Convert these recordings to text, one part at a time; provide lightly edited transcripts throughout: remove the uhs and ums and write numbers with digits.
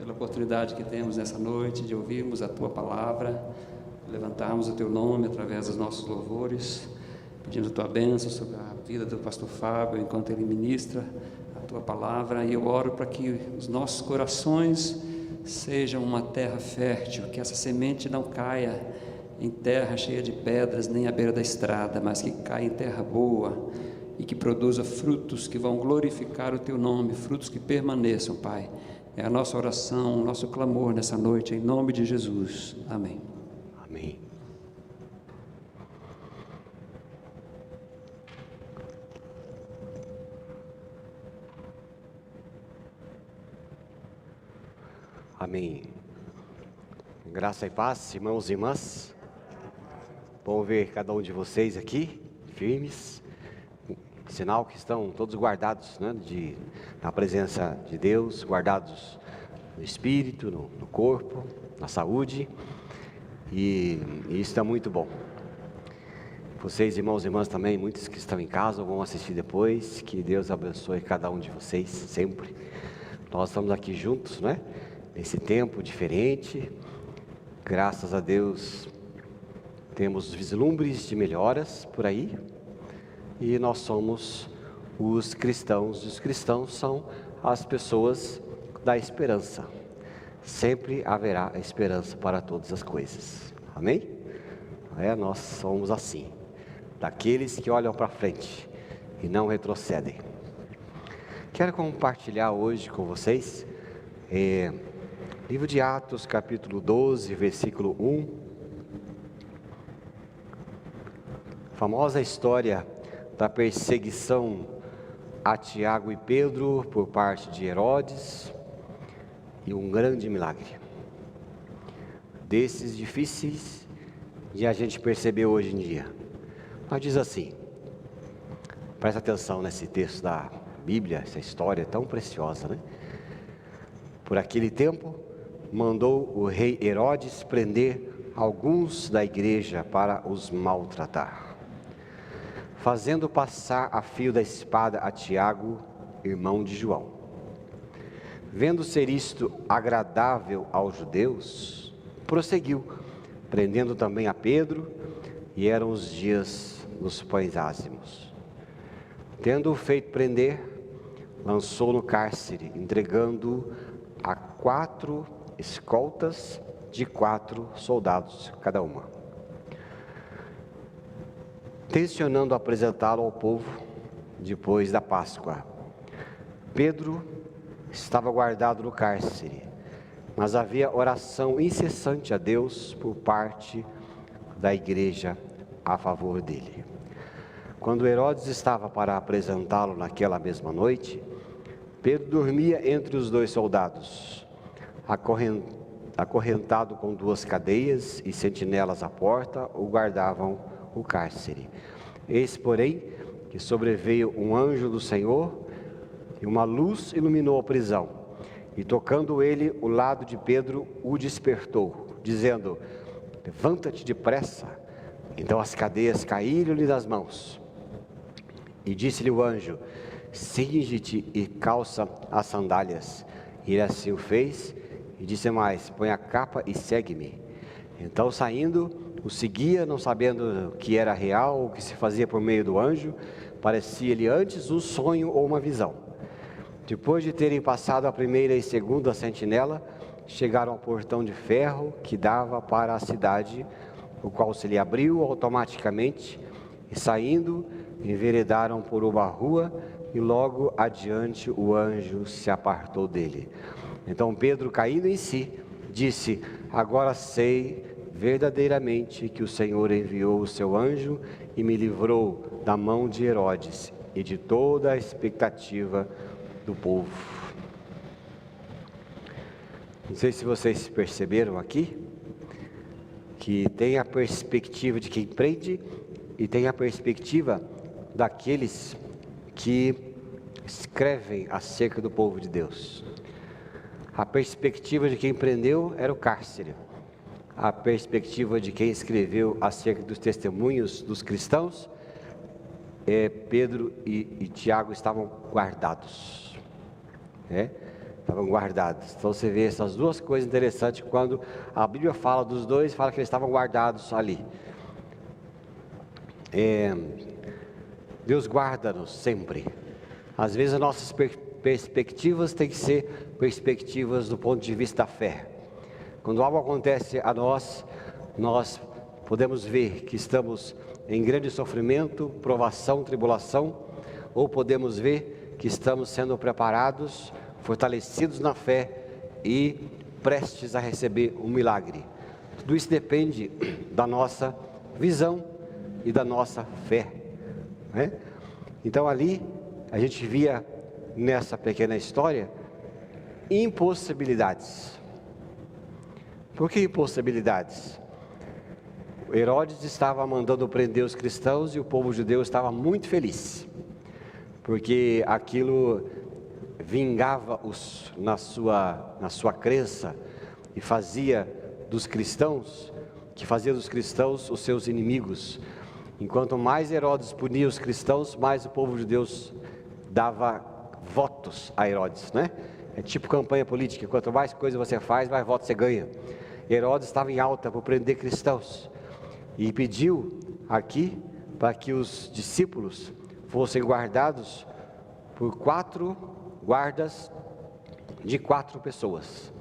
pela oportunidade que temos nessa noite de ouvirmos a Tua palavra, levantarmos o Teu nome através dos nossos louvores, pedindo a Tua bênção sobre a vida do pastor Fábio, enquanto ele ministra a Tua palavra, e eu oro para que os nossos corações sejam uma terra fértil, que essa semente não caia em terra cheia de pedras, nem à beira da estrada, mas que caia em terra boa e que produza frutos que vão glorificar o Teu nome, frutos que permaneçam, Pai. É a nossa oração, o nosso clamor nessa noite, em nome de Jesus. Amém. Amém. Amém. Graça e paz, irmãos e irmãs. Bom ver cada um de vocês aqui, firmes, sinal que estão todos guardados, né, na presença de Deus, guardados no espírito, no corpo, na saúde, e isso é muito bom. Vocês, irmãos e irmãs também, muitos que estão em casa ou vão assistir depois, que Deus abençoe cada um de vocês sempre. Nós estamos aqui juntos, né, nesse tempo diferente, graças a Deus. Temos vislumbres de melhoras por aí, e nós somos os cristãos. Os cristãos são as pessoas da esperança. Sempre haverá esperança para todas as coisas. Amém? Nós somos assim, daqueles que olham para frente e não retrocedem. Quero compartilhar hoje com vocês livro de Atos, capítulo 12, versículo 1. Famosa história da perseguição a Tiago e Pedro por parte de Herodes, e um grande milagre, desses difíceis de a gente perceber hoje em dia. Mas diz assim, presta atenção nesse texto da Bíblia, essa história tão preciosa, né? Por aquele tempo, mandou o rei Herodes prender alguns da igreja para os maltratar, fazendo passar a fio da espada a Tiago, irmão de João. Vendo ser isto agradável aos judeus, prosseguiu, prendendo também a Pedro, e eram os dias dos pães ázimos. Tendo-o feito prender, lançou no cárcere, entregando-o a 4 escoltas de 4 soldados cada uma, tencionando apresentá-lo ao povo depois da Páscoa. Pedro estava guardado no cárcere, mas havia oração incessante a Deus por parte da igreja a favor dele. Quando Herodes estava para apresentá-lo naquela mesma noite, Pedro dormia entre os 2 soldados, acorrentado com 2 cadeias, e sentinelas à porta o guardavam o cárcere. Eis, porém, que sobreveio um anjo do Senhor, e uma luz iluminou a prisão, e tocando ele o lado de Pedro, o despertou, dizendo: levanta-te depressa. Então as cadeias caíram-lhe das mãos, e disse-lhe o anjo: cinge-te e calça as sandálias. E ele assim o fez, e disse mais: põe a capa e segue-me. Então, saindo, o seguia, não sabendo que era real, o que se fazia por meio do anjo. Parecia-lhe antes um sonho ou uma visão. Depois de terem passado a primeira e segunda sentinela, chegaram ao portão de ferro que dava para a cidade, o qual se lhe abriu automaticamente, e saindo, enveredaram por uma rua, e logo adiante o anjo se apartou dele. Então Pedro, caindo em si, disse: agora sei verdadeiramente que o Senhor enviou o seu anjo e me livrou da mão de Herodes e de toda a expectativa do povo. Não sei se vocês perceberam aqui, que tem a perspectiva de quem prende e tem a perspectiva daqueles que escrevem acerca do povo de Deus. A perspectiva de quem prendeu era o cárcere. A perspectiva de quem escreveu acerca dos testemunhos dos cristãos, Pedro e Tiago estavam guardados. estavam guardados. Então você vê essas duas coisas interessantes, quando a Bíblia fala dos dois, fala que eles estavam guardados ali. Deus guarda-nos sempre. Às vezes as nossas perspectivas têm que ser perspectivas do ponto de vista da fé. Quando algo acontece a nós, nós podemos ver que estamos em grande sofrimento, provação, tribulação, ou podemos ver que estamos sendo preparados, fortalecidos na fé e prestes a receber um milagre. Tudo isso depende da nossa visão e da nossa fé, né? Então ali a gente via nessa pequena história impossibilidades. Por que impossibilidades? Herodes estava mandando prender os cristãos e o povo judeu estava muito feliz, porque aquilo vingava na sua crença e fazia dos cristãos os seus inimigos. Enquanto mais Herodes punia os cristãos, mais o povo judeu dava votos a Herodes, né? É tipo campanha política, quanto mais coisa você faz, mais votos você ganha. Herodes estava em alta para prender cristãos e pediu aqui para que os discípulos fossem guardados por 4 guardas de 4 pessoas,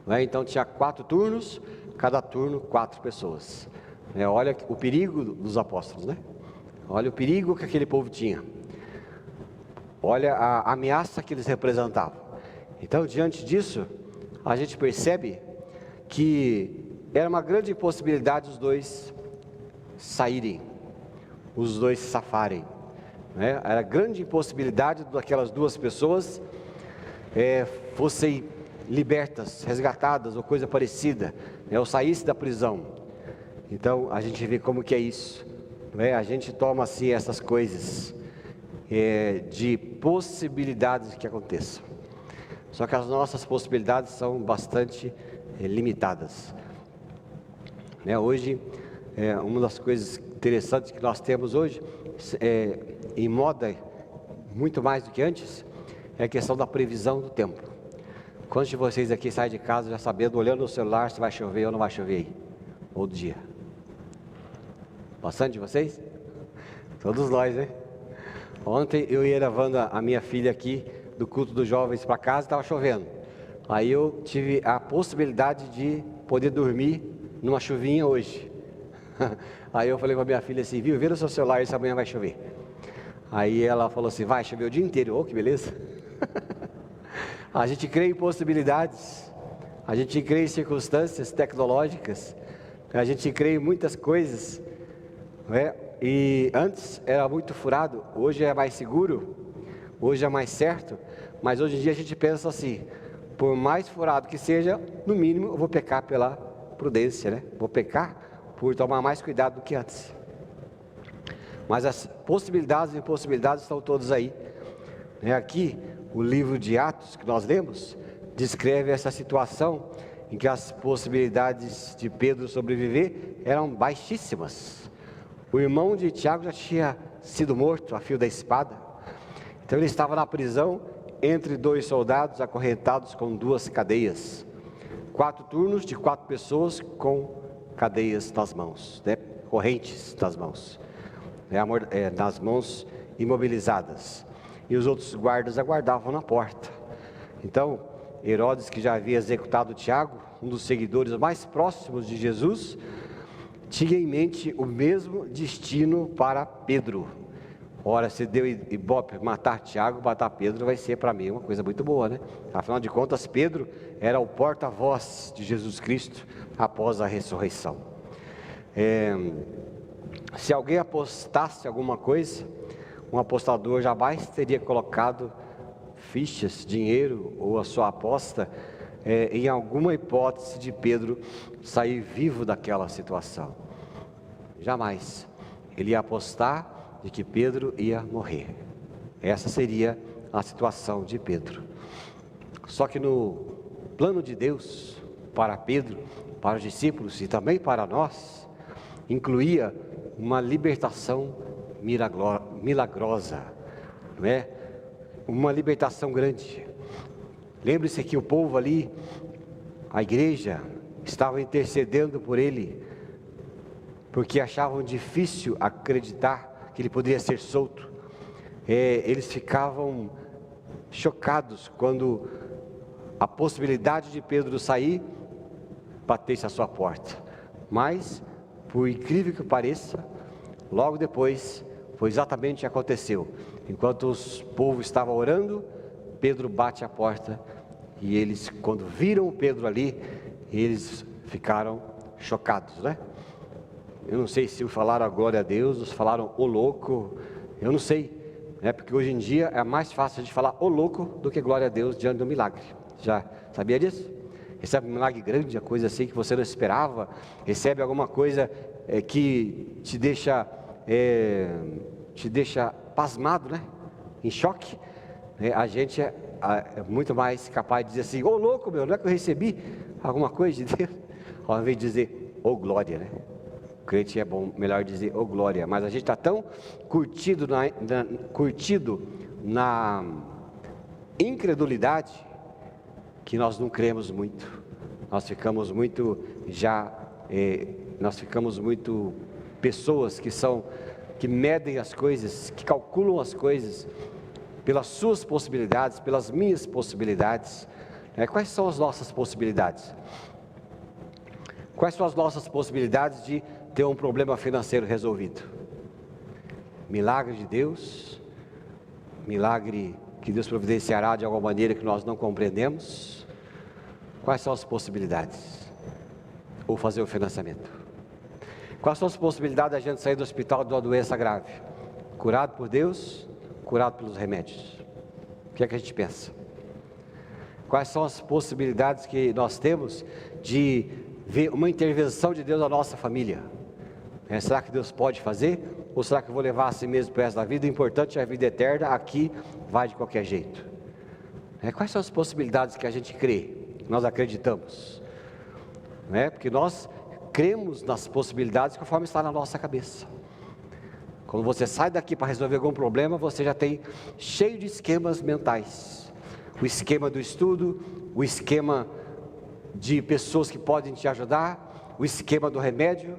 né? Então tinha 4 turnos, cada turno 4 pessoas. Olha o perigo dos apóstolos, né? Olha o perigo que aquele povo tinha. Olha a ameaça que eles representavam. Então, diante disso, a gente percebe que era uma grande possibilidade os dois saírem, os dois se safarem, né? Era grande impossibilidade daquelas 2 pessoas fossem libertas, resgatadas ou coisa parecida, ou saísse da prisão. Então a gente vê como que é isso, né? A gente toma assim essas coisas de possibilidades que aconteçam, só que as nossas possibilidades são bastante limitadas, né? Hoje, uma das coisas interessantes que nós temos hoje, em moda muito mais do que antes, é a questão da previsão do tempo. Quantos de vocês aqui saem de casa já sabendo, olhando no celular, se vai chover ou não vai chover aí, outro dia? Bastante de vocês? Todos nós, né? Ontem eu ia levando a minha filha aqui do culto dos jovens para casa, estava chovendo. Aí eu tive a possibilidade de poder dormir numa chuvinha hoje. Aí eu falei com a minha filha assim, viu, vira o seu celular, essa amanhã vai chover. Aí ela falou assim, vai chover o dia inteiro. Oh, que beleza. A gente crê em possibilidades, a gente crê em circunstâncias tecnológicas, a gente crê em muitas coisas, né? E antes era muito furado, hoje é mais seguro, hoje é mais certo, mas hoje em dia a gente pensa assim, por mais furado que seja, no mínimo eu vou pecar pela prudência, né? Vou pecar por tomar mais cuidado do que antes. Mas as possibilidades e impossibilidades estão todas aí, né? Aqui, o livro de Atos que nós lemos, descreve essa situação em que as possibilidades de Pedro sobreviver eram baixíssimas. O irmão de Tiago já tinha sido morto a fio da espada, então ele estava na prisão entre 2 soldados acorrentados com 2 cadeias, 4 turnos de 4 pessoas com cadeias nas mãos, né? Correntes nas mãos, nas mãos imobilizadas, e os outros guardas aguardavam na porta. Então Herodes, que já havia executado Tiago, um dos seguidores mais próximos de Jesus, tinha em mente o mesmo destino para Pedro. Ora, se deu ibope matar Tiago, matar Pedro vai ser para mim uma coisa muito boa, né? Afinal de contas, Pedro era o porta-voz de Jesus Cristo após a ressurreição. Se alguém apostasse alguma coisa, um apostador jamais teria colocado fichas, dinheiro ou a sua aposta em alguma hipótese de Pedro sair vivo daquela situação. Jamais. Ele ia apostar de que Pedro ia morrer. Essa seria a situação de Pedro. Só que no plano de Deus para Pedro, para os discípulos e também para nós, incluía uma libertação milagrosa, não é? Uma libertação grande. Lembre-se que o povo ali, a igreja, estava intercedendo por ele, porque achavam difícil acreditar que ele poderia ser solto. Eles ficavam chocados quando a possibilidade de Pedro sair batesse à sua porta. Mas, por incrível que pareça, logo depois, foi exatamente o que aconteceu. Enquanto o povo estava orando, Pedro bate à porta, e eles, quando viram Pedro ali, eles ficaram chocados, né? Eu não sei se falaram a glória a Deus, ou se falaram o louco, eu não sei, né? Porque hoje em dia é mais fácil de falar o louco do que glória a Deus diante do milagre. Já sabia disso? Recebe um milagre grande, a coisa assim que você não esperava, recebe alguma coisa que te deixa pasmado, né? Em choque. A gente é muito mais capaz de dizer assim: ô louco meu, não é que eu recebi alguma coisa de Deus? Ao invés de dizer, ô glória, né? O crente é bom, melhor dizer, ô glória. Mas a gente está tão curtido na incredulidade, que nós não cremos muito. Nós ficamos muito pessoas que medem as coisas, que calculam as coisas pelas suas possibilidades, pelas minhas possibilidades. Quais são as nossas possibilidades? Quais são as nossas possibilidades de ter um problema financeiro resolvido? Milagre de Deus, milagre que Deus providenciará de alguma maneira que nós não compreendemos. Quais são as possibilidades? Ou fazer o financiamento? Quais são as possibilidades da gente sair do hospital de uma doença grave? Curado por Deus, curado pelos remédios. O que é que a gente pensa? Quais são as possibilidades que nós temos de ver uma intervenção de Deus na nossa família? Será que Deus pode fazer? Ou será que eu vou levar a si mesmo para o resto da vida? O importante é a vida eterna, aqui vai de qualquer jeito. Quais são as possibilidades que a gente crê, que nós acreditamos? Porque nós cremos nas possibilidades conforme está na nossa cabeça. Quando você sai daqui para resolver algum problema, você já tem cheio de esquemas mentais. O esquema do estudo, o esquema de pessoas que podem te ajudar, o esquema do remédio,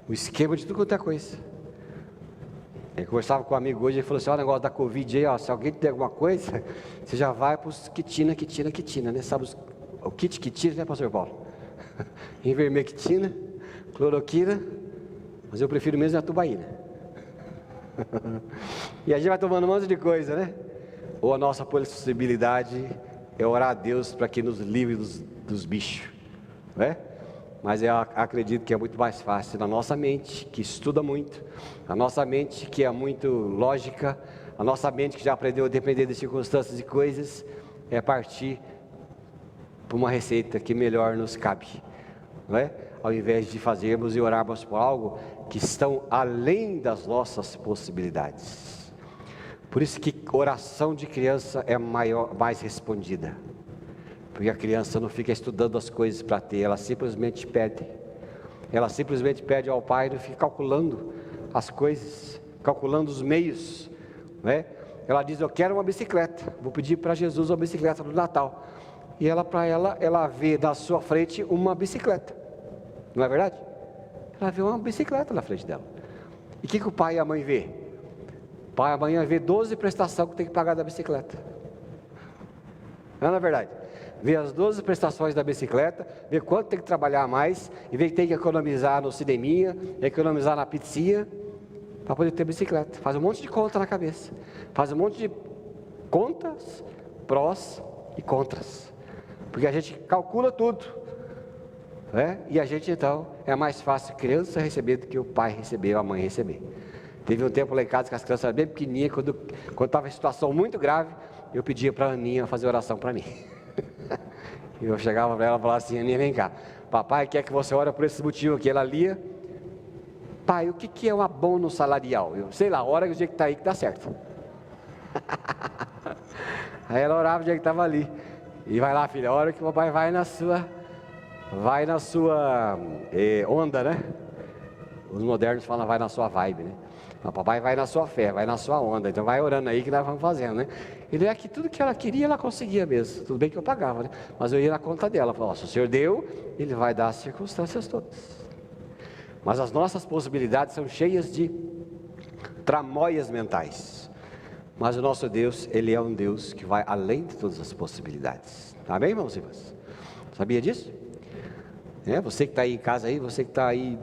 o esquema de tudo quanto é coisa. Eu conversava com um amigo hoje, ele falou assim: o negócio da Covid aí, se alguém tem alguma coisa, você já vai para os quitina, né? Sabe o kit quitina, né, pastor Paulo? Ivermectina, cloroquina, mas eu prefiro mesmo a tubaína. E a gente vai tomando um monte de coisa, né? Ou a nossa possibilidade é orar a Deus para que nos livre dos bichos, Mas eu acredito que é muito mais fácil na nossa mente, que estuda muito, a nossa mente que é muito lógica, a nossa mente que já aprendeu a depender de circunstâncias e coisas, é partir para uma receita que melhor nos cabe, Ao invés de fazermos e orarmos por algo que estão além das nossas possibilidades. Por isso que oração de criança é mais respondida, porque a criança não fica estudando as coisas para ter, ela simplesmente pede ao pai, não fica calculando as coisas, calculando os meios, Ela diz: eu quero uma bicicleta, vou pedir para Jesus uma bicicleta no Natal. E ela vê na sua frente uma bicicleta, não é verdade? Ela vê uma bicicleta na frente dela. E o que o pai e a mãe vê? O pai e a mãe vê 12 prestações que tem que pagar da bicicleta. Não é verdade? Vê as 12 prestações da bicicleta, vê quanto tem que trabalhar mais, e vê que tem que economizar no cineminha, economizar na pizzinha, para poder ter bicicleta. Faz um monte de conta na cabeça, faz um monte de contas, prós e contras, porque a gente calcula tudo, e a gente então, é mais fácil a criança receber do que o pai receber ou a mãe receber. Teve um tempo lá em casa que as crianças eram bem pequenininhas, quando estava em situação muito grave, eu pedia para a Aninha fazer oração para mim. E eu chegava para ela e falava assim: Aninha, vem cá, papai quer que você ore por esse motivo aqui. Ela lia: pai, o que é um abono salarial? Eu sei lá, ora o dia que está aí que dá certo. Aí ela orava o dia que estava ali. E vai lá, filha, a hora que o papai vai na sua onda, Os modernos falam vai na sua vibe, O papai vai na sua fé, vai na sua onda, então vai orando aí que nós vamos fazendo, né? Ele é que tudo que ela queria, ela conseguia mesmo. Tudo bem que eu pagava, né? Mas eu ia na conta dela, falava, se o Senhor deu, Ele vai dar as circunstâncias todas. Mas as nossas possibilidades são cheias de tramóias mentais. Mas o nosso Deus, Ele é um Deus que vai além de todas as possibilidades. Amém, irmãos e irmãs? Sabia disso? Você que está aí em casa, aí, você que está aí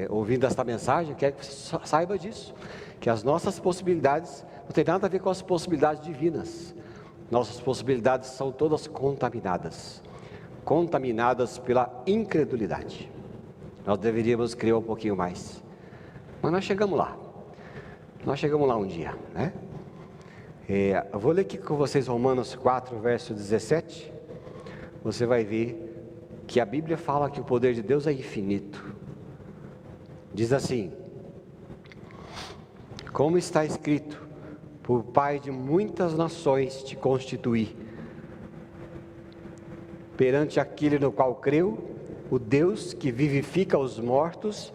ouvindo esta mensagem, quero que você saiba disso. Que as nossas possibilidades não tem nada a ver com as possibilidades divinas. Nossas possibilidades são todas contaminadas. Contaminadas pela incredulidade. Nós deveríamos crer um pouquinho mais. Mas nós chegamos lá. Nós chegamos lá um dia, né? Eu vou ler aqui com vocês Romanos 4, verso 17. Você vai ver que a Bíblia fala que o poder de Deus é infinito. Diz assim: como está escrito, por Pai de muitas nações te constituí, perante aquele no qual creu, o Deus que vivifica os mortos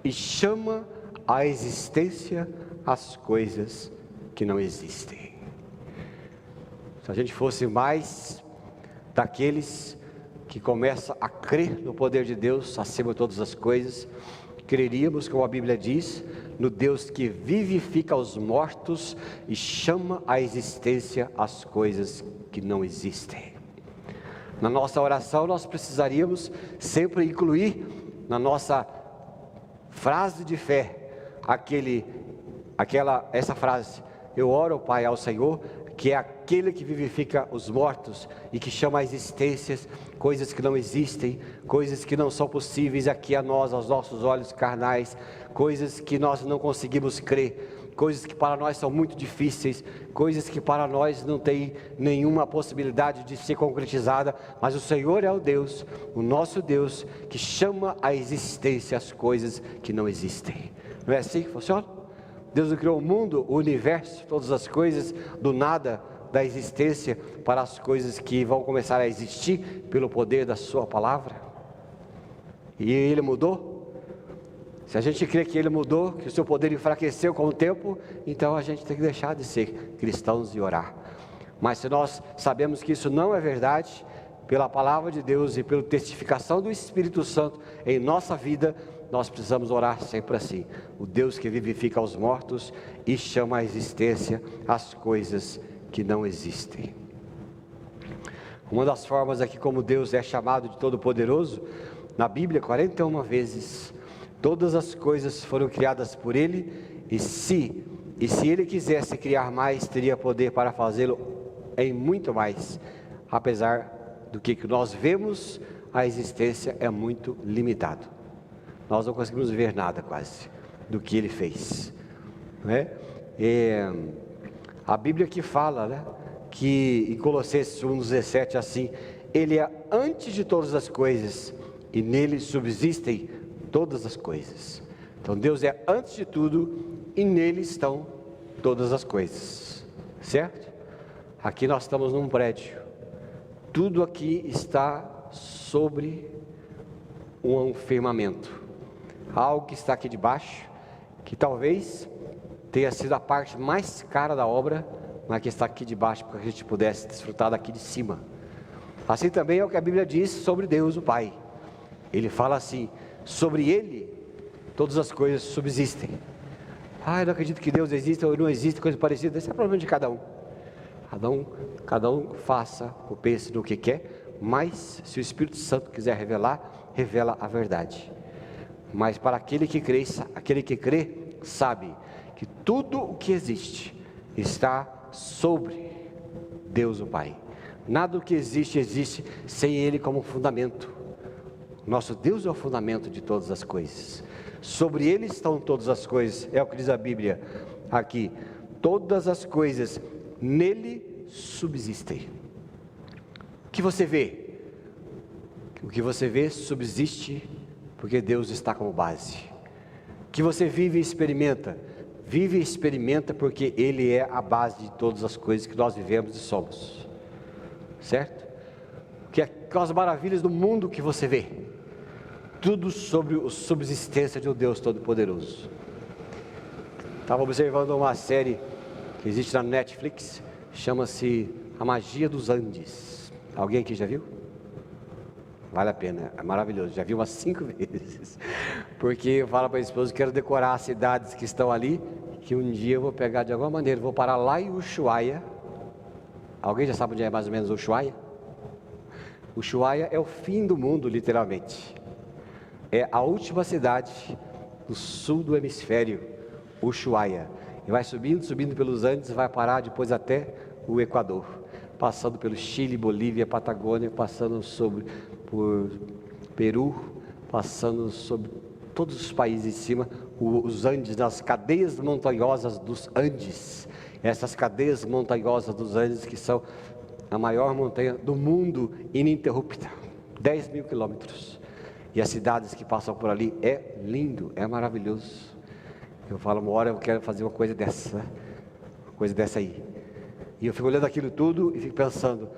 e chama à existência as coisas que não existem. Se a gente fosse mais daqueles que começam a crer no poder de Deus acima de todas as coisas, creríamos, como a Bíblia diz, no Deus que vivifica os mortos e chama à existência as coisas que não existem. Na nossa oração nós precisaríamos sempre incluir na nossa frase de fé essa frase: eu oro, Pai, ao Senhor, que é aquele que vivifica os mortos e que chama à existência coisas que não existem, coisas que não são possíveis aqui a nós, aos nossos olhos carnais, coisas que nós não conseguimos crer, coisas que para nós são muito difíceis, coisas que para nós não tem nenhuma possibilidade de ser concretizada, mas o Senhor é o Deus, o nosso Deus, que chama à existência as coisas que não existem. Não é assim que funciona? Deus criou o mundo, o universo, todas as coisas, do nada, da existência, para as coisas que vão começar a existir, pelo poder da sua palavra. E Ele mudou? Se a gente crê que Ele mudou, que o seu poder enfraqueceu com o tempo, então a gente tem que deixar de ser cristãos e orar. Mas se nós sabemos que isso não é verdade, pela palavra de Deus e pela testificação do Espírito Santo em nossa vida, nós precisamos orar sempre assim: o Deus que vivifica os mortos e chama à existência as coisas que não existem. Uma das formas aqui como Deus é chamado de Todo-Poderoso, na Bíblia 41 vezes, todas as coisas foram criadas por Ele, e se Ele quisesse criar mais, teria poder para fazê-lo em muito mais. Apesar do que nós vemos, a existência é muito limitada. Nós não conseguimos ver nada quase do que Ele fez, não é? A Bíblia que fala, né, que em Colossenses 1,17 assim: Ele é antes de todas as coisas e nele subsistem todas as coisas. Então Deus é antes de tudo e nele estão todas as coisas, certo? Aqui nós estamos num prédio, tudo aqui está sobre um firmamento. Algo que está aqui debaixo, que talvez tenha sido a parte mais cara da obra, mas que está aqui debaixo, para que a gente pudesse desfrutar daqui de cima. Assim também é o que a Bíblia diz sobre Deus o Pai. Ele fala assim: sobre Ele todas as coisas subsistem. Eu não acredito que Deus exista ou não existe, coisa parecida. Esse é o problema de cada um. Cada um faça ou pense no que quer, mas se o Espírito Santo quiser revelar, revela a verdade. Mas para aquele que crê, sabe que tudo o que existe está sobre Deus o Pai. Nada do que existe sem Ele como fundamento. Nosso Deus é o fundamento de todas as coisas. Sobre Ele estão todas as coisas, é o que diz a Bíblia aqui. Todas as coisas nele subsistem. O que você vê? O que você vê subsiste porque Deus está como base. O que você vive e experimenta porque Ele é a base de todas as coisas que nós vivemos e somos, certo? Que aquelas maravilhas do mundo que você vê, tudo sobre a subsistência de um Deus Todo-Poderoso. Estava observando uma série que existe na Netflix, chama-se A Magia dos Andes. Alguém aqui já viu? Vale a pena, é maravilhoso, já vi umas 5 vezes. Porque eu falo para a esposa que quero decorar as cidades que estão ali, que um dia eu vou pegar de alguma maneira, vou parar lá em Ushuaia. Alguém já sabe onde é mais ou menos Ushuaia? Ushuaia é o fim do mundo, literalmente. É a última cidade do sul do hemisfério, Ushuaia. E vai subindo pelos Andes, vai parar depois até o Equador, passando pelo Chile, Bolívia, Patagônia, passando por Peru, passando sobre todos os países em cima, os Andes, nas cadeias montanhosas dos Andes. Essas cadeias montanhosas dos Andes, que são a maior montanha do mundo ininterrupta, 10 mil quilômetros. E as cidades que passam por ali, é lindo, é maravilhoso. Eu falo, uma hora eu quero fazer uma coisa dessa aí. E eu fico olhando aquilo tudo e fico pensando,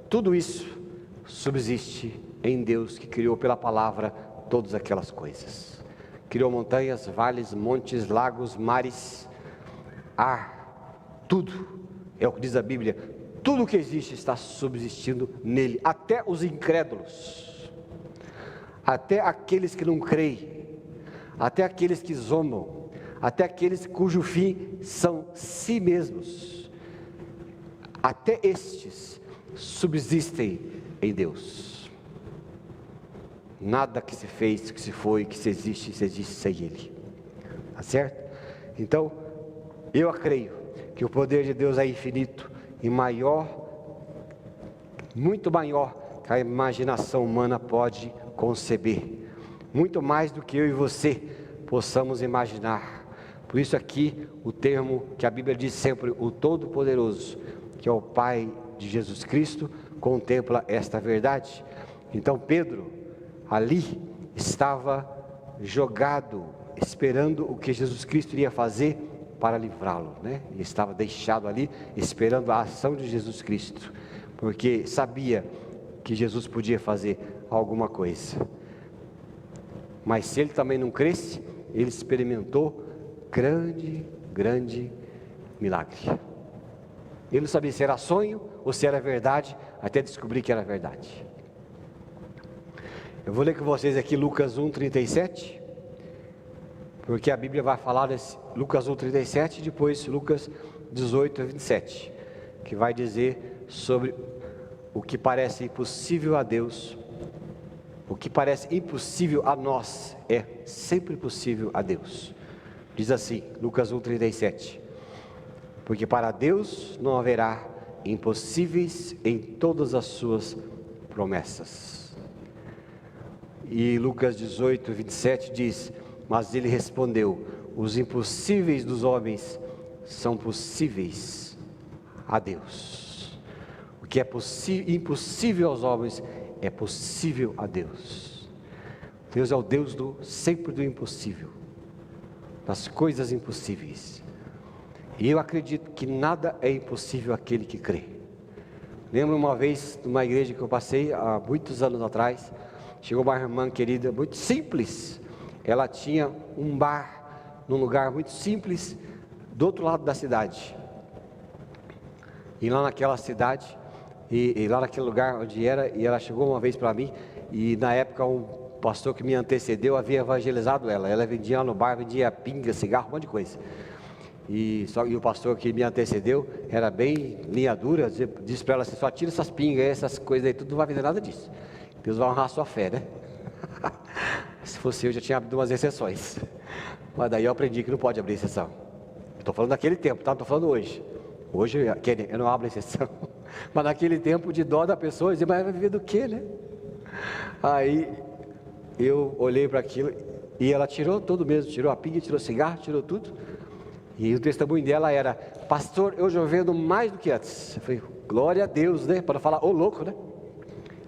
tudo isso subsiste em Deus que criou pela palavra todas aquelas coisas. Criou montanhas, vales, montes, lagos, mares, ar, tudo. É o que diz a Bíblia, tudo que existe está subsistindo nele, até os incrédulos, até aqueles que não creem, até aqueles que zombam, até aqueles cujo fim são si mesmos, até estes subsistem em Deus. Nada que se fez, que se foi, que se existe sem Ele, tá certo? Então, eu creio que o poder de Deus é infinito e maior, muito maior que a imaginação humana pode conceber, muito mais do que eu e você possamos imaginar. Por isso aqui o termo que a Bíblia diz sempre, o Todo-Poderoso, que é o Pai de Jesus Cristo, contempla esta verdade. Então Pedro ali estava jogado, esperando o que Jesus Cristo iria fazer para livrá-lo, né? Ele estava deixado ali, esperando a ação de Jesus Cristo, porque sabia que Jesus podia fazer alguma coisa. Mas se ele também não cresce, ele experimentou grande milagre. Ele não sabia se era sonho ou se era verdade, até descobrir que era verdade. Eu vou ler com vocês aqui Lucas 1:37, porque a Bíblia vai falar desse Lucas 1:37 e depois Lucas 18:27, que vai dizer sobre o que parece impossível a Deus. O que parece impossível a nós é sempre possível a Deus. Diz assim, Lucas 1:37, porque para Deus não haverá impossíveis em todas as suas promessas. E Lucas 18:27 diz, mas ele respondeu, os impossíveis dos homens são possíveis a Deus. O que é impossível aos homens é possível a Deus. Deus é o Deus sempre do impossível, das coisas impossíveis. E eu acredito que nada é impossível àquele que crê. Lembro uma vez, numa igreja que eu passei, há muitos anos atrás, chegou uma irmã querida, muito simples. Ela tinha um bar, num lugar muito simples, do outro lado da cidade. E lá naquela cidade, e lá naquele lugar onde era, e ela chegou uma vez para mim, e na época um pastor que me antecedeu havia evangelizado ela. Ela vendia lá no bar, vendia pinga, cigarro, um monte de coisa. E o pastor que me antecedeu era bem linha dura, disse para ela assim, só tira essas pingas, essas coisas aí, tudo não vai vender nada disso. Deus vai honrar a sua fé, né? Se fosse eu, já tinha abrido umas exceções. Mas daí eu aprendi que não pode abrir exceção. Estou falando daquele tempo, tá? Não estou falando hoje. Hoje eu não abro exceção. Mas naquele tempo de dó da pessoa, eu dizia, mas vai viver do quê, né? Aí eu olhei para aquilo e ela tirou tudo mesmo, tirou a pinga, tirou o cigarro, tirou tudo. E o testemunho dela era, pastor, eu já vendo mais do que antes. Eu falei, glória a Deus, né? Para falar, ô louco, né?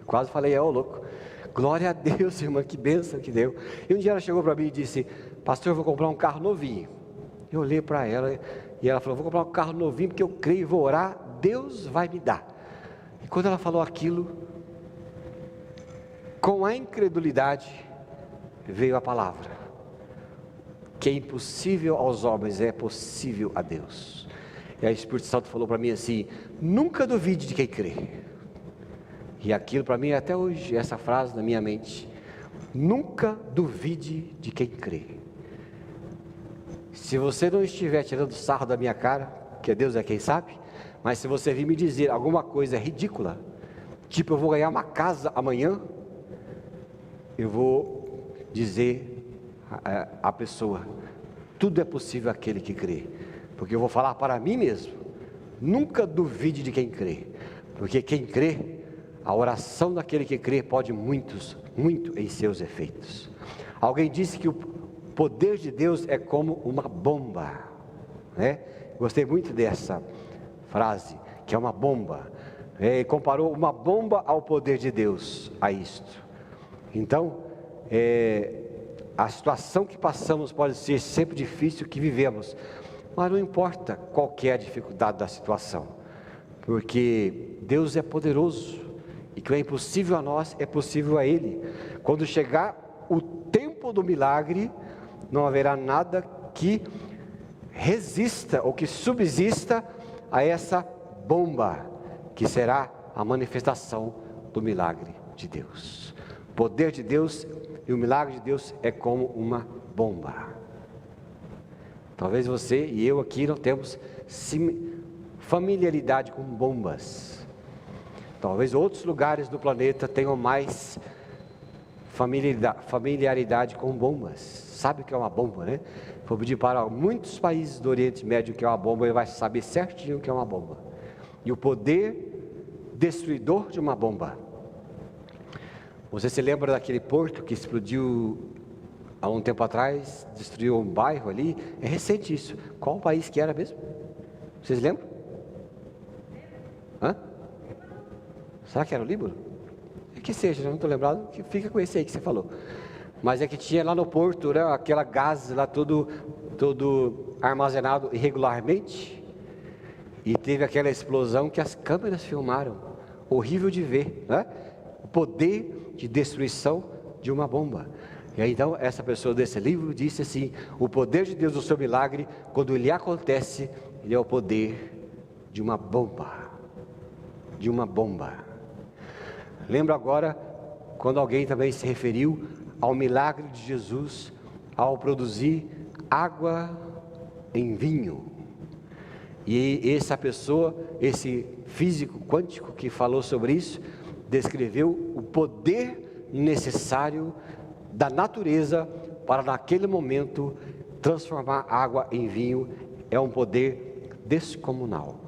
Quase falei, ô louco. Glória a Deus, irmã, que bênção que deu. E um dia ela chegou para mim e disse, pastor, eu vou comprar um carro novinho. Eu olhei para ela e ela falou, vou comprar um carro novinho porque eu creio e vou orar, Deus vai me dar. E quando ela falou aquilo, com a incredulidade, veio a palavra. que é impossível aos homens é possível a Deus. E aí o Espírito Santo falou para mim assim: nunca duvide de quem crê. E aquilo para mim até hoje, essa frase na minha mente: nunca duvide de quem crê. Se você não estiver tirando sarro da minha cara, que Deus é quem sabe, mas se você vir me dizer alguma coisa ridícula, tipo eu vou ganhar uma casa amanhã, eu vou dizer à pessoa: tudo é possível àquele que crê. Porque eu vou falar para mim mesmo: nunca duvide de quem crê, porque quem crê, a oração daquele que crê pode muito em seus efeitos. Alguém disse que o poder de Deus é como uma bomba, né? Gostei muito dessa frase, que é uma bomba. Comparou uma bomba ao poder de Deus, a isto. Então, a situação que passamos pode ser sempre difícil que vivemos, mas não importa qual que é a dificuldade da situação, porque Deus é poderoso, e que é impossível a nós, é possível a Ele. Quando chegar o tempo do milagre, não haverá nada que resista ou que subsista a essa bomba, que será a manifestação do milagre de Deus. O poder de Deus e o milagre de Deus é como uma bomba. Talvez você e eu aqui não temos familiaridade com bombas. Talvez outros lugares do planeta tenham mais familiaridade com bombas. Sabe o que é uma bomba, né? Vou pedir para muitos países do Oriente Médio o que é uma bomba, ele vai saber certinho o que é uma bomba. E o poder destruidor de uma bomba. Você se lembra daquele porto que explodiu há um tempo atrás, destruiu um bairro ali? É recente isso. Qual país que era mesmo? Vocês lembram? Hã? Será que era o Líbano? É que seja, não estou lembrado, que fica com esse aí que você falou. Mas é que tinha lá no porto, né, aquela gás lá todo armazenado irregularmente. E teve aquela explosão que as câmeras filmaram. Horrível de ver, né? O poder de destruição de uma bomba. E aí então essa pessoa desse livro disse assim: o poder de Deus no seu milagre, quando ele acontece, ele é o poder de uma bomba. De uma bomba. Lembro agora quando alguém também se referiu ao milagre de Jesus ao produzir água em vinho. E essa pessoa, esse físico quântico que falou sobre isso, descreveu o poder necessário da natureza para naquele momento transformar água em vinho. É um poder descomunal.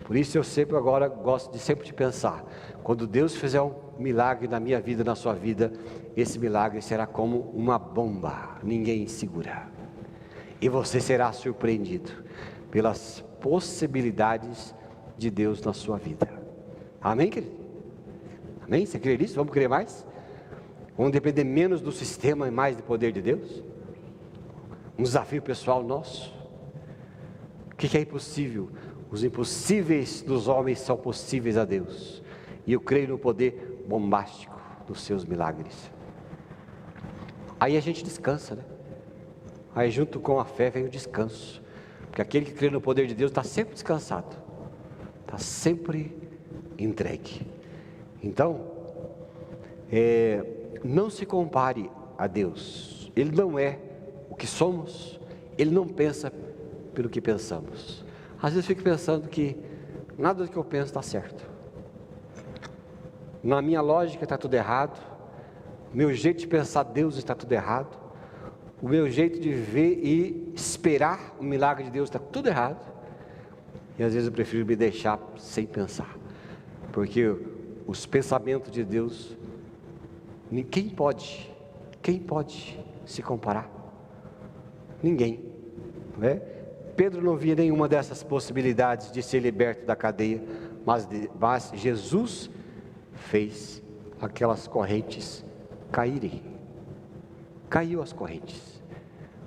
Por isso eu sempre agora gosto de sempre de pensar, quando Deus fizer um milagre na minha vida, na sua vida, esse milagre será como uma bomba, ninguém segura. E você será surpreendido pelas possibilidades de Deus na sua vida. Amém, querido? Amém? Você crê nisso? Vamos crer mais? Vamos depender menos do sistema e mais do poder de Deus? Um desafio pessoal nosso. O que é impossível? Os impossíveis dos homens são possíveis a Deus. E eu creio no poder bombástico dos seus milagres. Aí a gente descansa, né? Aí junto com a fé vem o descanso. Porque aquele que crê no poder de Deus está sempre descansado. Está sempre entregue. Então, não se compare a Deus. Ele não é o que somos. Ele não pensa pelo que pensamos. Às vezes eu fico pensando que nada do que eu penso está certo. Na minha lógica está tudo errado. O meu jeito de pensar Deus está tudo errado. O meu jeito de ver e esperar o milagre de Deus está tudo errado. E às vezes eu prefiro me deixar sem pensar. Porque os pensamentos de Deus, quem pode se comparar? Ninguém, não é? Pedro não via nenhuma dessas possibilidades de ser liberto da cadeia, mas Jesus fez aquelas correntes caírem. Caiu as correntes.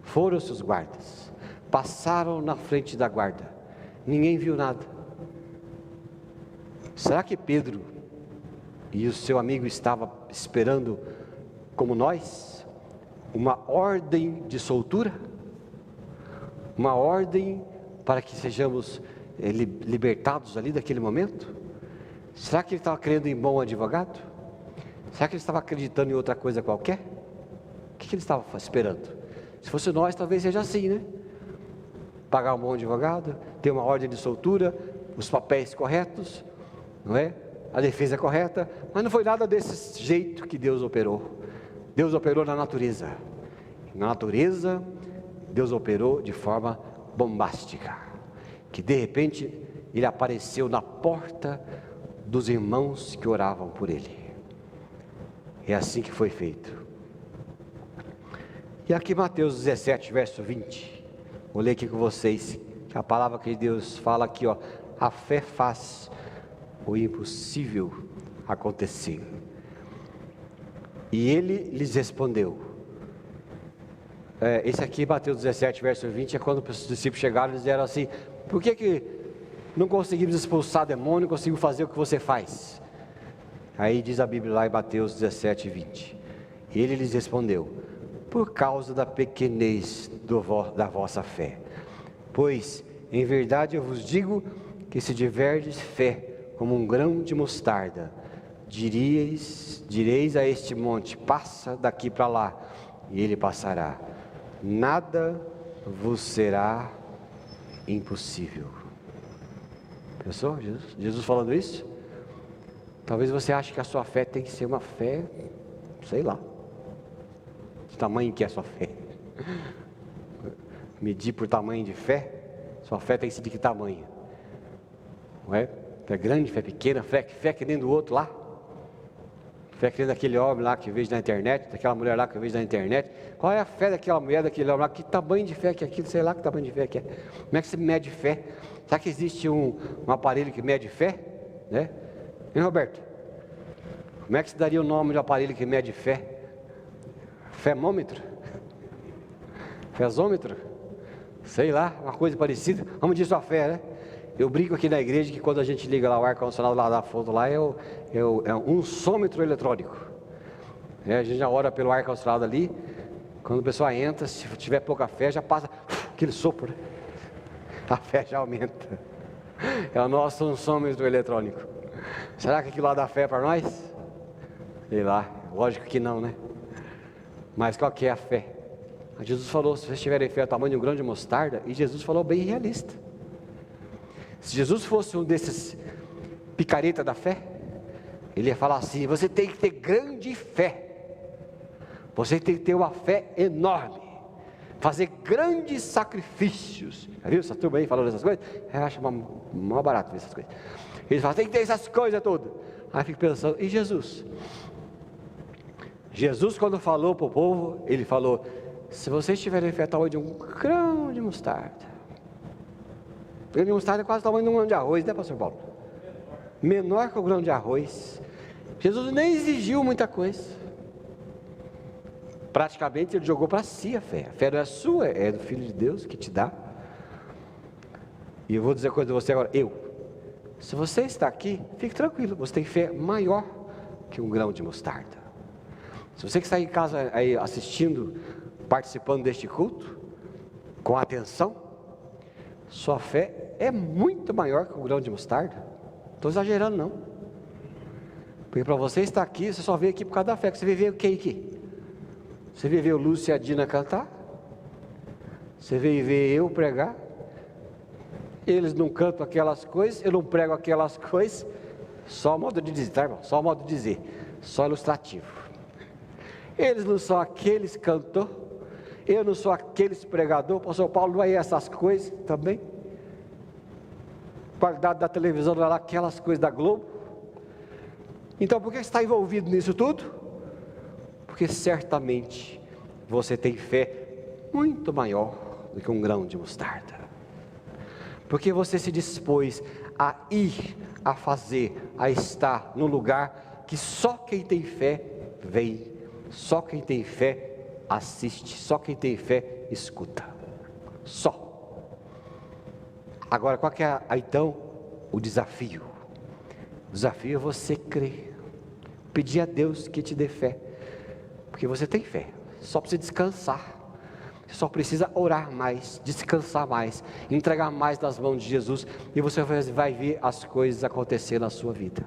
Foram-se os guardas, passaram na frente da guarda, ninguém viu nada. Será que Pedro e o seu amigo estavam esperando como nós? uma ordem de soltura, uma ordem para que sejamos libertados ali daquele momento? Será que ele estava crendo em bom advogado? Será que ele estava acreditando em outra coisa qualquer? O que ele estava esperando? Se fosse nós, talvez seja assim, né? Pagar um bom advogado, ter uma ordem de soltura, os papéis corretos, não é? A defesa correta, mas não foi nada desse jeito que Deus operou. Deus operou na natureza. Na natureza, Deus operou de forma bombástica, que de repente ele apareceu na porta dos irmãos que oravam por ele. É assim que foi feito. E aqui Mateus 17, verso 20, vou ler aqui com vocês, que a palavra que Deus fala aqui, ó, a fé faz o impossível acontecer. E ele lhes respondeu, esse aqui, Mateus 17, verso 20, é quando os discípulos chegaram e disseram assim, por que não conseguimos expulsar demônio, não conseguimos fazer o que você faz? Aí diz a Bíblia lá em Mateus 17, 20, e ele lhes respondeu, por causa da pequenez da vossa fé, pois em verdade eu vos digo que se tiverdes fé como um grão de mostarda, direis a este monte, passa daqui para lá, e ele passará, nada vos será impossível. Pensou? Jesus falando isso? Talvez você ache que a sua fé tem que ser uma fé, sei lá, que tamanho que é a sua fé? Medir por tamanho de fé? Sua fé tem que ser de que tamanho? Não é? Fé grande, fé pequena, fé que nem do outro lá? Fé que nem daquele homem lá que eu vejo na internet, daquela mulher lá que eu vejo na internet. Qual é a fé daquela mulher, daquele homem lá? Que tamanho de fé que é aquilo? Sei lá que tamanho de fé que é. Como é que se mede fé? Será que existe um aparelho que mede fé? Né? Hein, Roberto? Como é que se daria o nome do aparelho que mede fé? Femômetro? Fezômetro? Sei lá, uma coisa parecida. Vamos dizer sua fé, né? Eu brinco aqui na igreja que quando a gente liga lá o ar-condicionado lá da foto lá, é um sômetro eletrônico. A gente já ora pelo ar-condicionado ali, quando a pessoa entra, se tiver pouca fé, já passa aquele sopro, né? A fé já aumenta. É o nosso sômetro eletrônico. Será que aquilo lá dá fé para nós? Sei lá, lógico que não, né? Mas qual que é a fé? Jesus falou, se vocês tiverem fé ao tamanho de um grão de mostarda, e Jesus falou bem realista. Se Jesus fosse um desses picareta da fé, ele ia falar assim, você tem que ter grande fé, você tem que ter uma fé enorme, fazer grandes sacrifícios. Já viu essa turma aí falando essas coisas? Eu acho mó barato ver essas coisas. Ele fala, tem que ter essas coisas todas. Aí eu fico pensando, e Jesus? Jesus quando falou para o povo, ele falou, se vocês tiverem fé tamanho de um grão de mostarda, o grão de mostarda é quase o tamanho de um grão de arroz, né, pastor Paulo? Menor que o grão de arroz. Jesus nem exigiu muita coisa. Praticamente ele jogou para si a fé. A fé não é sua, é do Filho de Deus que te dá. E eu vou dizer uma coisa a você agora, se você está aqui, fique tranquilo, você tem fé maior que um grão de mostarda. Se você que está em casa aí assistindo, participando deste culto, com atenção, sua fé é muito maior que um grão de mostarda. Não estou exagerando não. Porque para você estar aqui, você só veio aqui por causa da fé. Você veio ver o que aqui? Você veio ver o Lúcio e a Dina cantar? Você veio ver eu pregar? Eles não cantam aquelas coisas, eu não prego aquelas coisas. Só modo de dizer, tá, irmão? Só modo de dizer, só ilustrativo. Eles não são aqueles cantores, eu não sou aqueles pregador, o pastor Paulo não é essas coisas também. Qualidade da televisão não é lá aquelas coisas da Globo. Então por que você está envolvido nisso tudo? Porque certamente você tem fé muito maior do que um grão de mostarda. Porque você se dispôs a ir, a fazer, a estar no lugar que só quem tem fé vem, só quem tem fé assiste, só quem tem fé escuta. Só. Agora, qual que é então o desafio? O desafio é você crer, pedir a Deus que te dê fé, porque você tem fé, só precisa descansar. Você só precisa orar mais, descansar mais, entregar mais nas mãos de Jesus, e você vai ver as coisas acontecer na sua vida.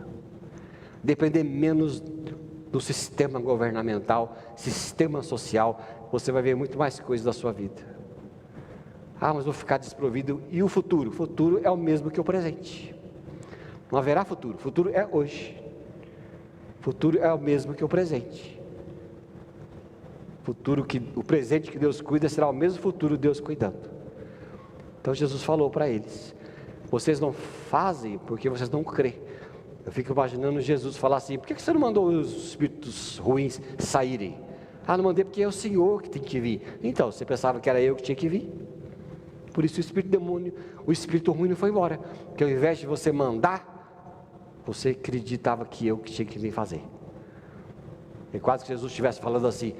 Depender menos do sistema governamental, sistema social, você vai ver muito mais coisas da sua vida. Mas vou ficar desprovido. E o futuro? O futuro é o mesmo que o presente. Não haverá futuro. O futuro é hoje. O futuro é o mesmo que o presente. O presente que Deus cuida será o mesmo futuro de Deus cuidando. Então Jesus falou para eles: vocês não fazem porque vocês não crêem. Eu fico imaginando Jesus falar assim: por que você não mandou os espíritos ruins saírem? Não mandei porque é o Senhor que tem que vir. Então, você pensava que era eu que tinha que vir? Por isso o espírito ruim não foi embora, porque ao invés de você mandar, você acreditava que eu que tinha que vir fazer. É quase que Jesus estivesse falando assim: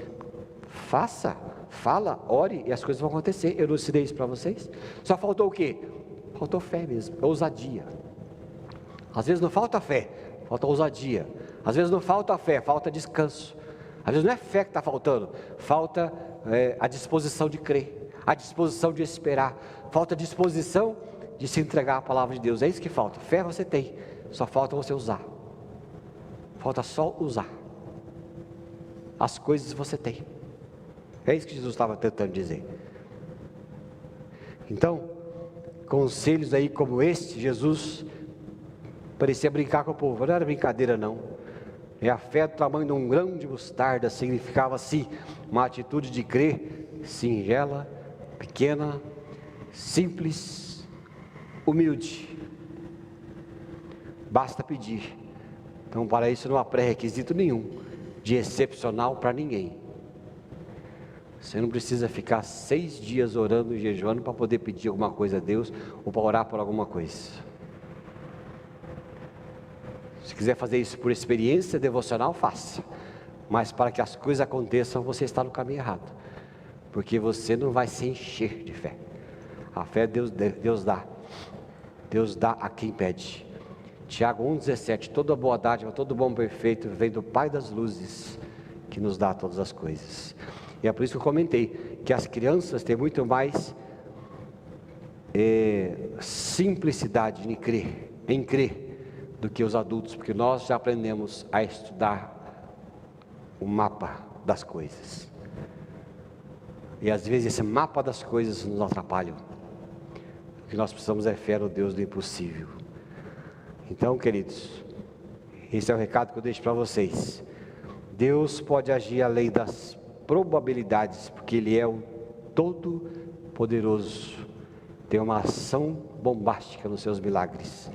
fala, ore e as coisas vão acontecer. Eu não ensinei isso para vocês? Só faltou o quê? Faltou fé mesmo, ousadia. Às vezes não falta fé, falta ousadia. Às vezes não falta fé, falta descanso. Às vezes não é fé que está faltando, falta a disposição de crer, a disposição de esperar, falta a disposição de se entregar à palavra de Deus. É isso que falta. Fé você tem, só falta você usar. Falta só usar. As coisas você tem. É isso que Jesus estava tentando dizer. Então, conselhos aí como este, Jesus parecia brincar com o povo. Não era brincadeira não. A fé do tamanho de um grão de mostarda significava assim, uma atitude de crer singela, pequena, simples, humilde. Basta pedir. Então, para isso não há pré-requisito nenhum de excepcional para ninguém. Você não precisa ficar 6 dias orando e jejuando para poder pedir alguma coisa a Deus ou para orar por alguma coisa. Se quiser fazer isso por experiência devocional, faça. Mas para que as coisas aconteçam, você está no caminho errado. Porque você não vai se encher de fé. A fé Deus dá. Deus dá a quem pede. Tiago 1,17: toda boa dádiva, todo bom perfeito vem do Pai das luzes, que nos dá todas as coisas. E é por isso que eu comentei que as crianças têm muito mais simplicidade em crer do que os adultos, porque nós já aprendemos a estudar o mapa das coisas. E às vezes esse mapa das coisas nos atrapalha. O que nós precisamos é fé no Deus do impossível. Então, queridos, esse é o recado que eu deixo para vocês. Deus pode agir além das probabilidades, porque Ele é o Todo-Poderoso. Tem uma ação bombástica nos seus milagres.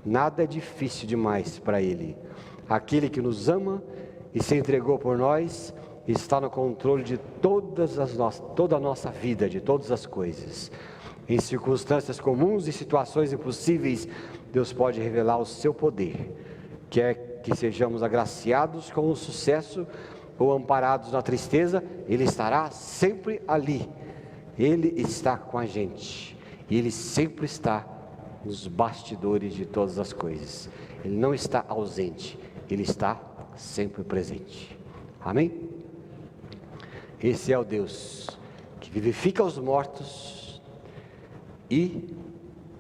Nada é difícil demais para Ele. Aquele que nos ama e se entregou por nós, está no controle de toda a nossa vida, de todas as coisas. Em circunstâncias comuns e situações impossíveis, Deus pode revelar o seu poder. Quer que sejamos agraciados com o sucesso ou amparados na tristeza, Ele estará sempre ali. Ele está com a gente. E Ele sempre está nos bastidores de todas as coisas. Ele não está ausente, Ele está sempre presente. Amém? Esse é o Deus que vivifica os mortos e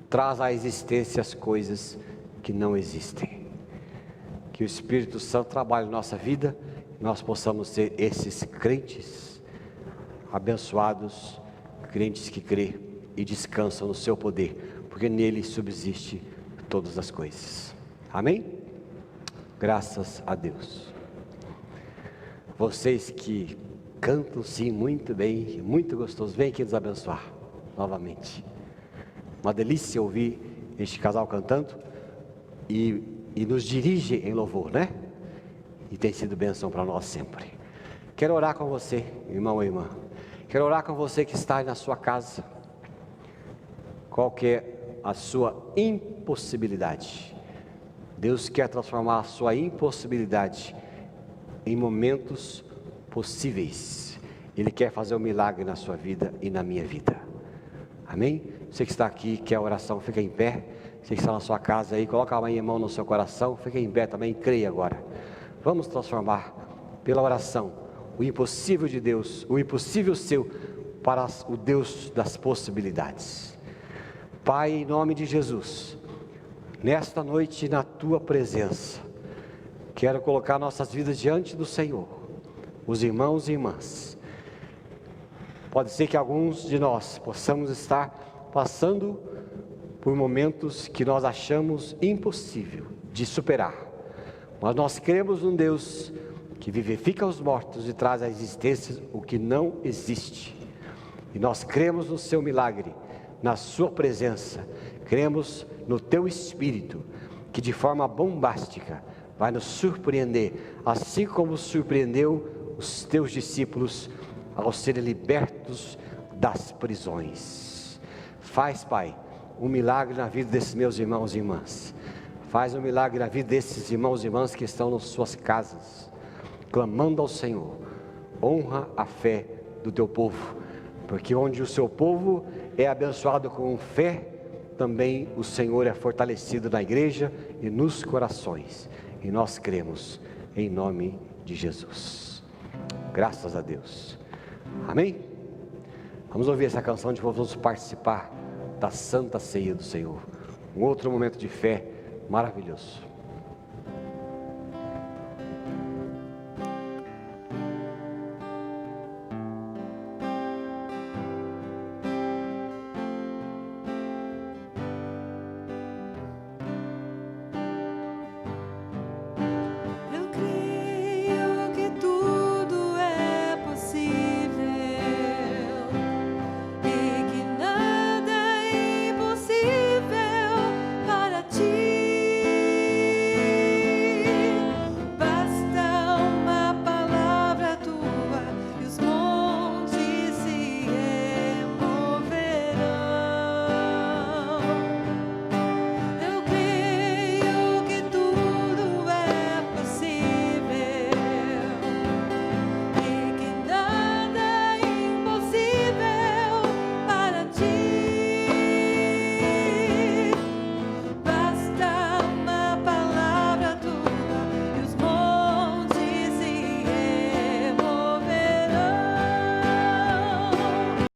traz à existência as coisas que não existem. Que o Espírito Santo trabalhe em nossa vida, nós possamos ser esses crentes abençoados, crentes que crêem e descansam no seu poder, porque nele subsiste todas as coisas. Amém? Graças a Deus. Vocês que cantam sim muito bem, muito gostoso, vem aqui nos abençoar novamente. Uma delícia ouvir este casal cantando e nos dirige em louvor, né? E tem sido bênção para nós sempre. Quero orar com você, irmão ou irmã. Quero orar com você que está aí na sua casa. Qual que é a sua impossibilidade? Deus quer transformar a sua impossibilidade em momentos possíveis. Ele quer fazer um milagre na sua vida e na minha vida. Amém? Você que está aqui, quer a oração, fica em pé. Você que está na sua casa aí, coloca a mão no seu coração, fica em pé também, creia agora. Vamos transformar pela oração o impossível de Deus, o impossível seu, para o Deus das possibilidades. Pai, em nome de Jesus, nesta noite, na Tua presença, quero colocar nossas vidas diante do Senhor, os irmãos e irmãs. Pode ser que alguns de nós possamos estar passando por momentos que nós achamos impossível de superar, mas nós cremos num Deus que vivifica os mortos e traz à existência o que não existe, e nós cremos no Seu milagre, na Sua presença, cremos no Teu Espírito, que de forma bombástica vai nos surpreender, assim como surpreendeu os Teus discípulos ao serem libertos das prisões. Faz, Pai, um milagre na vida desses meus irmãos e irmãs. Faz um milagre na vida desses irmãos e irmãs que estão nas suas casas, clamando ao Senhor. Honra a fé do Teu povo, porque onde o Seu povo é abençoado com fé, também o Senhor é fortalecido na igreja e nos corações. E nós cremos em nome de Jesus. Graças a Deus. Amém? Vamos ouvir essa canção, de vamos participar da Santa Ceia do Senhor. Um outro momento de fé maravilhoso.